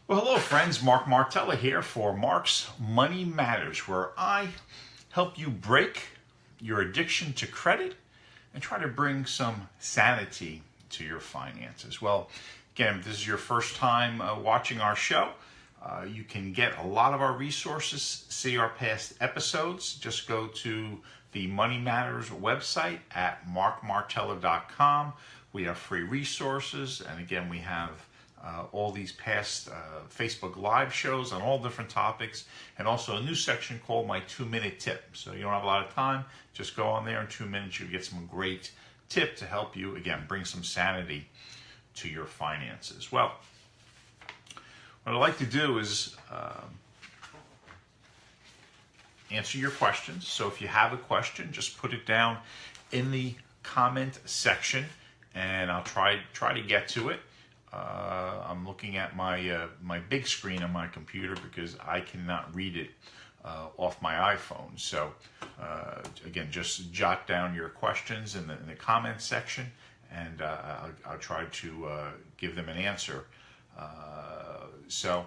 Well, hello friends, Mark Martella here for Mark's Money Matters, where I help you break your addiction to credit and try to bring some sanity to your finances. Well, again, if this is your first time watching our show, you can get a lot of our resources, see our past episodes. Just go to the Money Matters website at markmartella.com. We have free resources, and again, we have all these past Facebook Live shows on all different topics, and also a new section called My 2-Minute Tip. So you don't have a lot of time, just go on there in 2 minutes, you get some great tip to help you, again, bring some sanity to your finances. Well, what I'd like to do is answer your questions. So if you have a question, just put it down in the comment section, and I'll try to get to it. I'm looking at my big screen on my computer because I cannot read it off my iPhone. So again, just jot down your questions in the comment section, and I'll try to give them an answer. So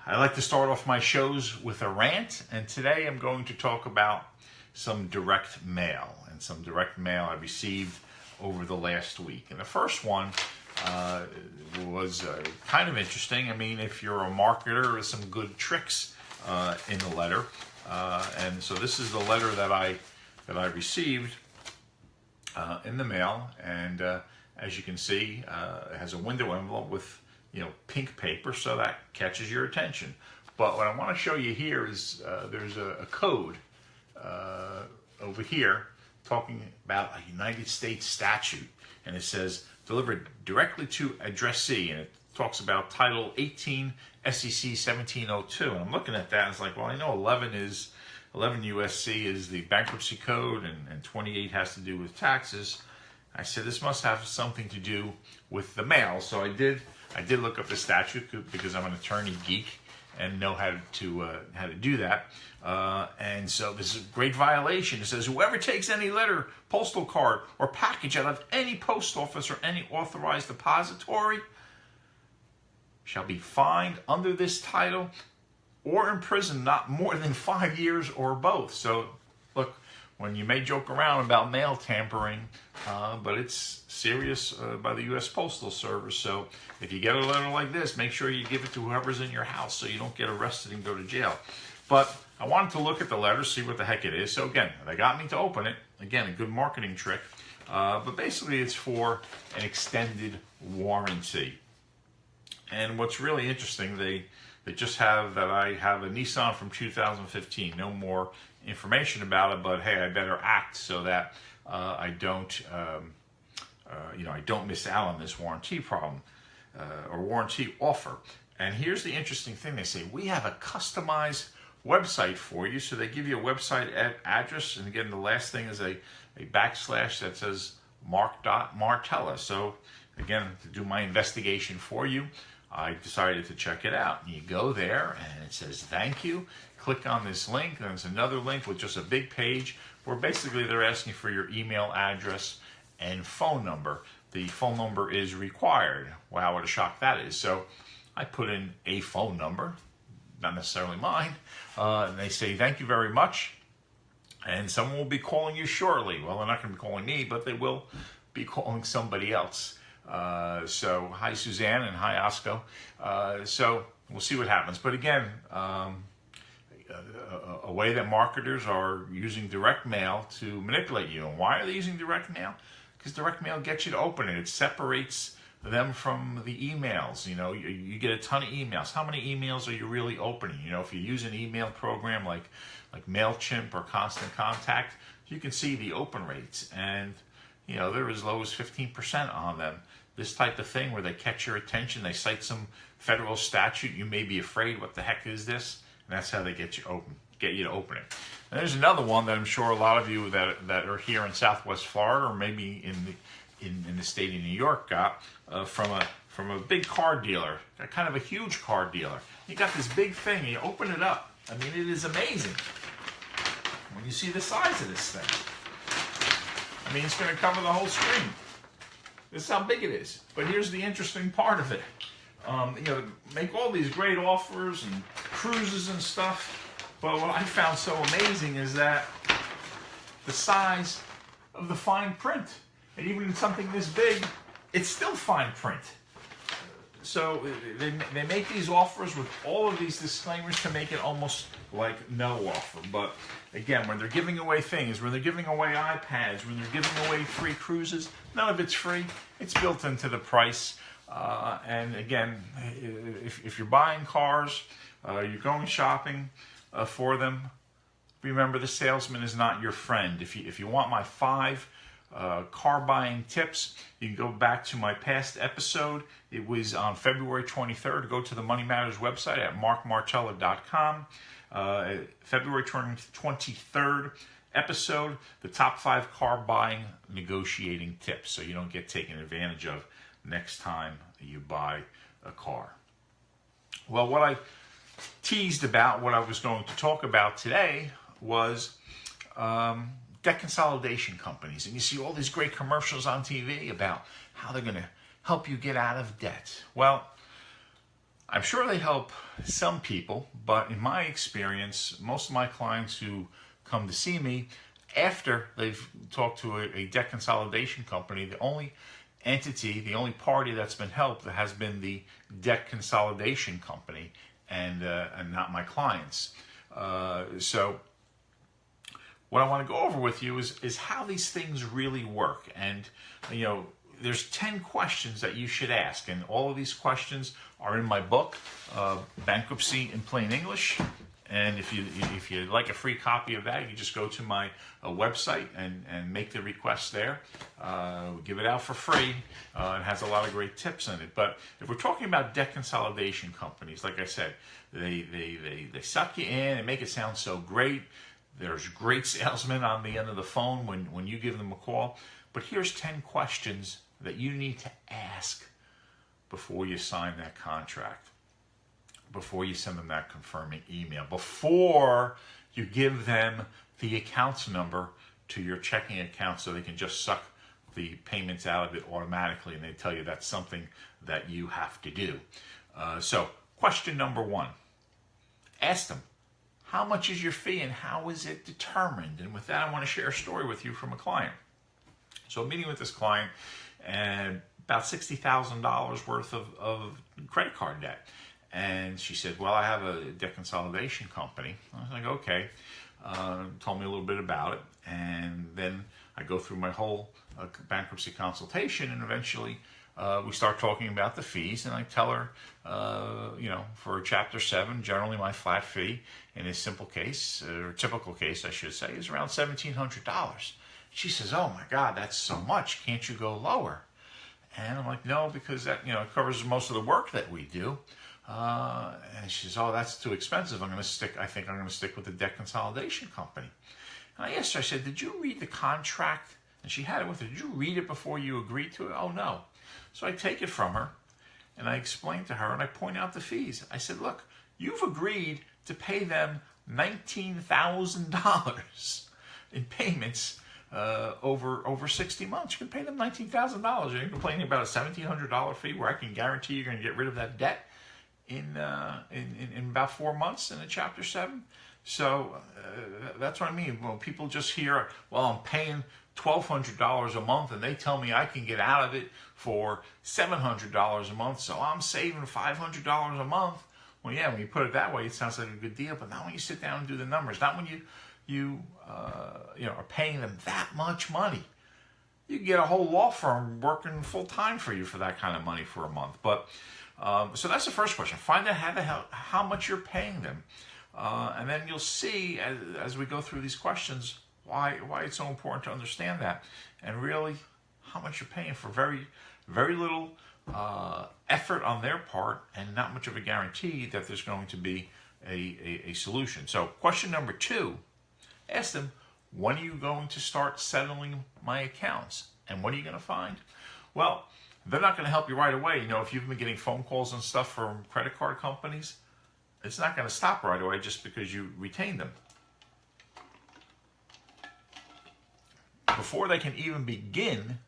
I like to start off my shows with a rant, and today I'm going to talk about some direct mail I received over the last week. And the first one was kind of interesting. I mean, if you're a marketer, there's some good tricks in the letter. And so this is the letter that I received in the mail, and as you can see, it has a window envelope with pink paper, so that catches your attention. But what I want to show you here is there's a code over here talking about a United States statute, and it says delivered directly to addressee, and it talks about Title 18 SEC 1702. And I'm looking at that, and it's like, well, I know 11 USC is the bankruptcy code, and 28 has to do with taxes. I said this must have something to do with the mail, so I did look up the statute because I'm an attorney geek and know how to do that. And so this is a great violation. It says, whoever takes any letter, postal card, or package out of any post office or any authorized depository shall be fined under this title or imprisoned not more than 5 years or both. So look, when you may joke around about mail tampering, but it's serious by the U.S. Postal Service. So if you get a letter like this, make sure you give it to whoever's in your house so you don't get arrested and go to jail. But I wanted to look at the letter, see what the heck it is. So again, they got me to open it. Again, a good marketing trick. But basically it's for an extended warranty. And what's really interesting, they just have that I have a Nissan from 2015. No more information about it, but hey, I better act so that I don't miss out on this warranty problem or warranty offer. And here's the interesting thing: they say we have a customized website for you. So they give you a website address, and again, the last thing is a backslash that says mark.martella. So again, to do my investigation for you, I decided to check it out. And you go there, and it says thank you. Click on this link, and there's another link with just a big page where basically they're asking for your email address and phone number. The phone number is required. Wow, what a shock that is. So I put in a phone number, not necessarily mine, and they say thank you very much, and someone will be calling you shortly. Well, they're not going to be calling me, but they will be calling somebody else. So hi Suzanne and hi Osco. So we'll see what happens. But again, a way that marketers are using direct mail to manipulate you. And why are they using direct mail? Because direct mail gets you to open it. It separates them from the emails. You get a ton of emails. How many emails are you really opening? If you use an email program like MailChimp or Constant Contact, you can see the open rates, and they're as low as 15% on them. This type of thing where they catch your attention, they cite some federal statute, you may be afraid, what the heck is this? And that's how they get you to open it. And there's another one that I'm sure a lot of you that are here in Southwest Florida, or maybe in the state of New York, got from a big car dealer, kind of a huge car dealer. You got this big thing, you open it up. I mean, it is amazing when you see the size of this thing. I mean, it's going to cover the whole screen. This is how big it is. But here's the interesting part of it. make all these great offers and cruises and stuff. But what I found so amazing is that the size of the fine print, and even in something this big, it's still fine print. So they make these offers with all of these disclaimers to make it almost like no offer. But again, when they're giving away things, when they're giving away iPads, when they're giving away free cruises, none of it's free. It's built into the price. And again, if you're buying cars, you're going shopping for them, remember the salesman is not your friend. If you want my 5 car buying tips, you can go back to my past episode. It was on February 23rd. Go to the Money Matters website at markmartella.com. February 23rd episode, the top 5 car buying negotiating tips, so you don't get taken advantage of next time you buy a car. Well, what I teased about, what I was going to talk about today was debt consolidation companies. And you see all these great commercials on TV about how they're going to help you get out of debt. Well, I'm sure they help some people, but in my experience, most of my clients who come to see me, after they've talked to a debt consolidation company, the only entity, the only party that's been helped has been the debt consolidation company and not my clients. So what I want to go over with you is how these things really work. And, there's 10 questions that you should ask. And all of these questions are in my book, Bankruptcy in Plain English. And if you'd like a free copy of that, you just go to my website and make the request there. We give it out for free. It has a lot of great tips in it. But if we're talking about debt consolidation companies, like I said, they suck you in and make it sound so great. There's great salesmen on the end of the phone when you give them a call. But here's 10 questions that you need to ask before you sign that contract, before you send them that confirming email, before you give them the accounts number to your checking account so they can just suck the payments out of it automatically, and they tell you that's something that you have to do. So question number 1, ask them, how much is your fee and how is it determined? And with that, I want to share a story with you from a client. So I'm meeting with this client and about $60,000 worth of credit card debt. And she said, well, I have a debt consolidation company. I was like, okay. Told me a little bit about it. And then I go through my whole bankruptcy consultation, and eventually we start talking about the fees. And I tell her, for Chapter 7, generally my flat fee in a simple case, or typical case, I should say, is around $1,700. She says, oh my God, that's so much. Can't you go lower? And I'm like, no, because that covers most of the work that we do. And she says, oh, that's too expensive. I think I'm going to stick with the debt consolidation company. And I asked her, I said, did you read the contract? And she had it with her. Did you read it before you agreed to it? Oh, no. So I take it from her, and I explain to her, and I point out the fees. I said, look, you've agreed to pay them $19,000 in payments over 60 months. You can pay them $19,000. You're complaining about a $1,700 fee where I can guarantee you're going to get rid of that debt in about 4 months in a Chapter 7. So that's what I mean. Well, people just hear, well, I'm paying $1,200 a month, and they tell me I can get out of it for $700 a month, so I'm saving $500 a month. Well, yeah, when you put it that way, it sounds like a good deal, but not when you sit down and do the numbers. Not when you are paying them that much money. You can get a whole law firm working full time for you for that kind of money for a month. But so that's the first question. Find out how much you're paying them, and then you'll see as we go through these questions why it's so important to understand that, and really how much you're paying for very, very little effort on their part, and not much of a guarantee that there's going to be a solution. So question number 2, ask them, when are you going to start settling my accounts? And what are you going to find? Well, they're not going to help you right away. If you've been getting phone calls and stuff from credit card companies, it's not going to stop right away just because you retain them. Before they can even begin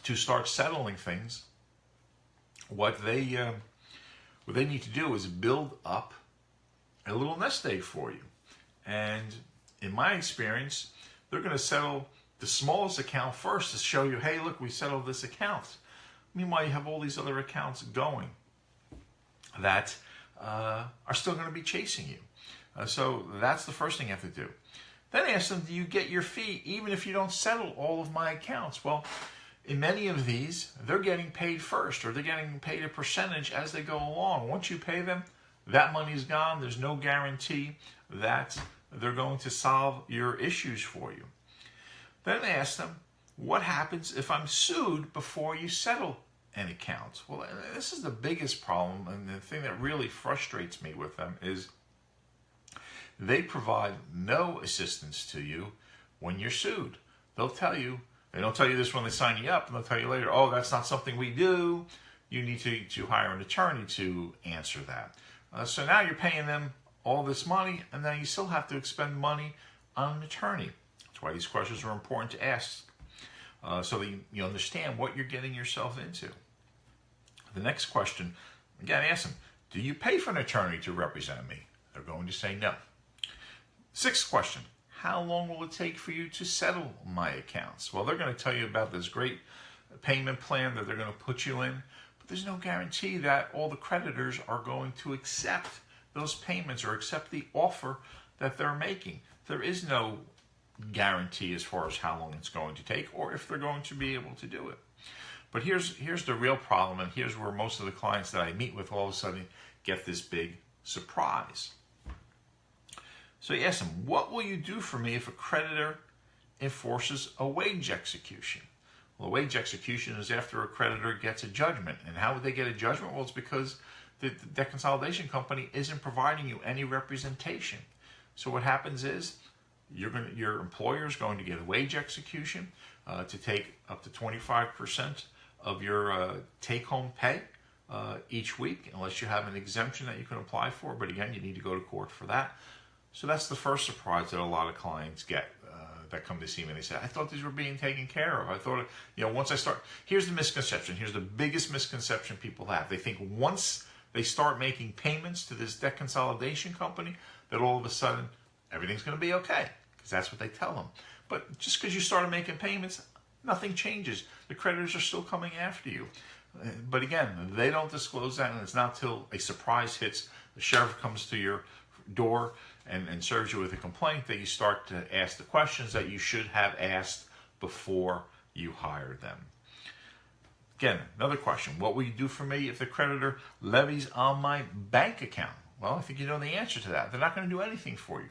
to start settling things, what they need to do is build up a little nest egg for you. And in my experience, they're going to settle the smallest account first to show you, hey, look, we settled this account. Meanwhile, you have all these other accounts going that are still going to be chasing you. So that's the first thing you have to do. Then ask them, do you get your fee even if you don't settle all of my accounts? Well, in many of these, they're getting paid first, or they're getting paid a percentage as they go along. Once you pay them, that money's gone. There's no guarantee that they're going to solve your issues for you. Then ask them, what happens if I'm sued before you settle an account? Well, this is the biggest problem, and the thing that really frustrates me with them is they provide no assistance to you when you're sued. They'll tell you, they don't tell you this when they sign you up, and they'll tell you later, oh, that's not something we do. You need to hire an attorney to answer that. So now you're paying them all this money, and then you still have to expend money on an attorney. That's why these questions are important to ask, so that you understand what you're getting yourself into. The next question, again, ask them, do you pay for an attorney to represent me? They're going to say no. Sixth question, how long will it take for you to settle my accounts? Well, they're going to tell you about this great payment plan that they're going to put you in, but there's no guarantee that all the creditors are going to accept those payments or accept the offer that they're making. There is no guarantee as far as how long it's going to take or if they're going to be able to do it. But here's the real problem, and here's where most of the clients that I meet with all of a sudden get this big surprise. So you ask them, what will you do for me if a creditor enforces a wage execution? Well, a wage execution is after a creditor gets a judgment. And how would they get a judgment? Well, it's because the debt consolidation company isn't providing you any representation. So what happens is your employer is going to get a wage execution to take up to 25% of your take-home pay each week, unless you have an exemption that you can apply for. But again, you need to go to court for that. So that's the first surprise that a lot of clients get that come to see me. They say, I thought these were being taken care of. I thought, once I start, here's the misconception. Here's the biggest misconception people have. They think once they start making payments to this debt consolidation company, that all of a sudden everything's going to be okay, because that's what they tell them. But just because you started making payments, nothing changes. The creditors are still coming after you. But again, they don't disclose that, and it's not till a surprise hits, the sheriff comes to your door and serves you with a complaint, that you start to ask the questions that you should have asked before you hired them. Again, another question, what will you do for me if the creditor levies on my bank account? Well, I think you know the answer to that. They're not going to do anything for you.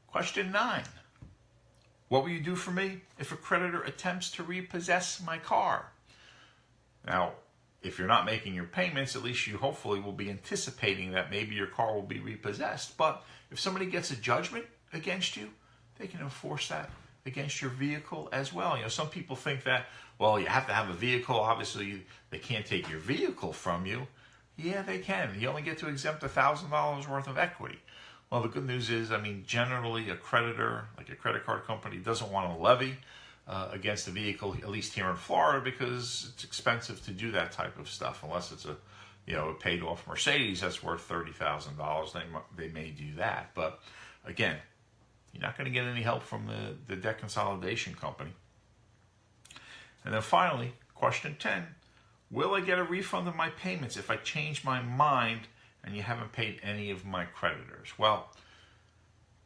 Question 9, what will you do for me if a creditor attempts to repossess my car? Now, if you're not making your payments, at least you hopefully will be anticipating that maybe your car will be repossessed. But if somebody gets a judgment against you, they can enforce that against your vehicle as well. Some people think that, well, you have to have a vehicle. Obviously, they can't take your vehicle from you. Yeah, they can. You only get to exempt $1,000 worth of equity. Well, the good news is, generally a creditor, like a credit card company, doesn't want to levy against a vehicle, at least here in Florida, because it's expensive to do that type of stuff. Unless it's a paid off Mercedes that's worth $30,000, they may do that. But again, you're not going to get any help from the debt consolidation company. And then finally, question 10, will I get a refund of my payments if I change my mind and you haven't paid any of my creditors? Well,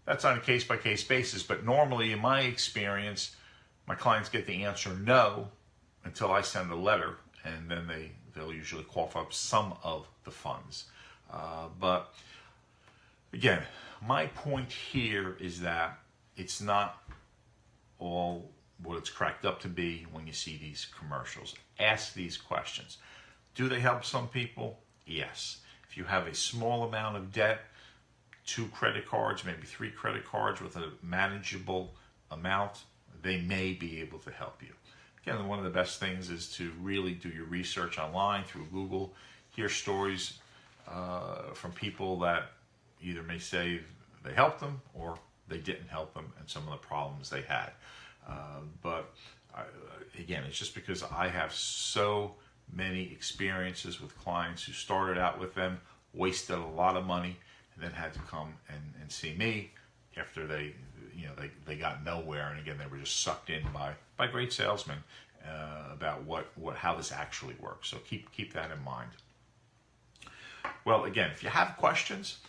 that's on a case-by-case basis, but normally in my experience, my clients get the answer no until I send a letter, and then they'll usually cough up some of the funds. But again, my point here is that it's not all what it's cracked up to be when you see these commercials. Ask these questions. Do they help some people? Yes. If you have a small amount of debt, 2 credit cards, maybe 3 credit cards with a manageable amount, they may be able to help you. Again, one of the best things is to really do your research online through Google, hear stories from people that either may say they helped them or they didn't help them and some of the problems they had. But again, it's just because I have so many experiences with clients who started out with them, wasted a lot of money, and then had to come and see me after they got nowhere. And again, they were just sucked in by great salesmen about how this actually works. So keep that in mind. Well, again, if you have questions,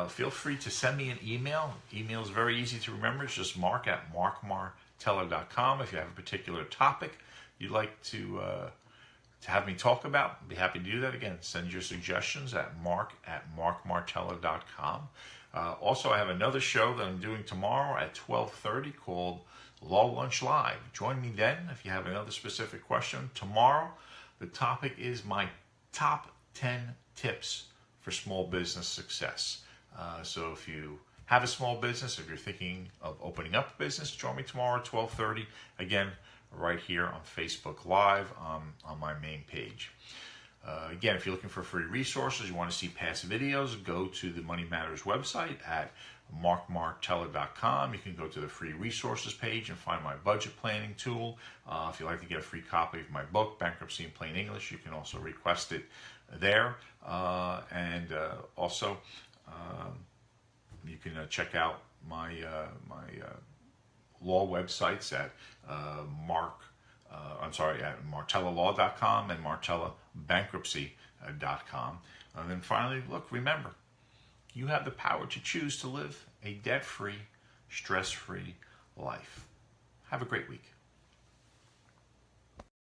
feel free to send me an email. Email is very easy to remember. It's just mark@markmartella.com. If you have a particular topic you'd like to have me talk about, I'd be happy to do that. Again, send your suggestions at mark@markmartella.com. Also, I have another show that I'm doing tomorrow at 12:30 called Law Lunch Live. Join me then if you have another specific question. Tomorrow, the topic is my top 10 tips for small business success. So if you have a small business, if you're thinking of opening up a business, join me tomorrow at 12:30. Again, right here on Facebook Live on my main page. Again, if you're looking for free resources, you want to see past videos, go to the Money Matters website at markmartella.com. You can go to the free resources page and find my budget planning tool. If you'd like to get a free copy of my book, Bankruptcy in Plain English, you can also request it there. Also, you can check out my law websites at at martellalaw.com and martellabankruptcy.com. And then finally, remember, you have the power to choose to live a debt-free, stress-free life. Have a great week.